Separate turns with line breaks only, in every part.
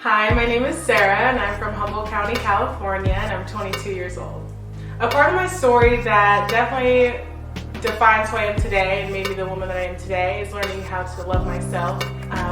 Hi, my name is Sara and I'm from Humboldt County, California, and I'm 22 years old. A part of my story that definitely defines who I am today and made me the woman that I am today is learning how to love myself.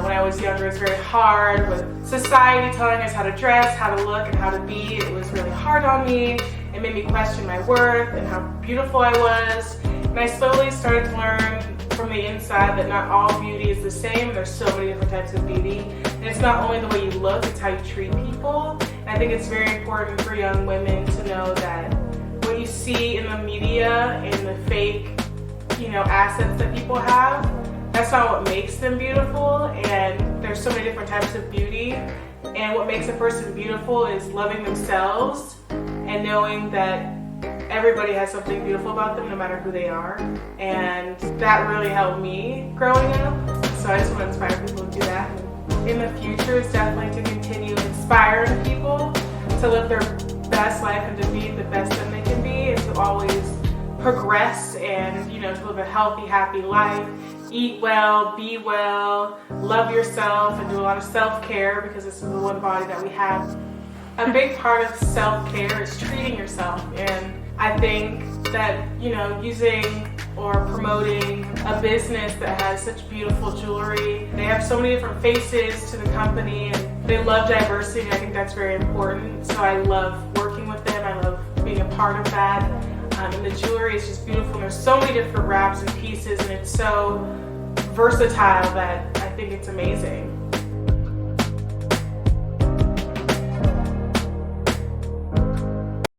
When I was younger, it was very hard with society telling us how to dress, how to look, and how to be. It was really hard on me. It made me question my worth and how beautiful I was. And I slowly started to learn from the inside that not all beauty is the same. There's so many different types of beauty. And it's not only the way you look, it's how you treat people. And I think it's very important for young women to know that what you see in the media and the fake, assets that people have, that's not what makes them beautiful. And there's so many different types of beauty. And what makes a person beautiful is loving themselves and knowing that everybody has something beautiful about them no matter who they are. And that really helped me growing up. So I just want to inspire people to do that. In the future, it's definitely to continue inspiring people to live their best life and to be the best that they can be, and to always progress and, to live a healthy, happy life. Eat well, be well, love yourself, and do a lot of self-care because this is the one body that we have. A big part of self-care is treating yourself, and I think that, using or promoting a business that has such beautiful jewelry, they have so many different faces to the company and they love diversity, and I think that's very important. So I love working with them, I love being a part of that. And the jewelry is just beautiful, and there's so many different wraps and pieces, and it's so versatile that I think it's amazing.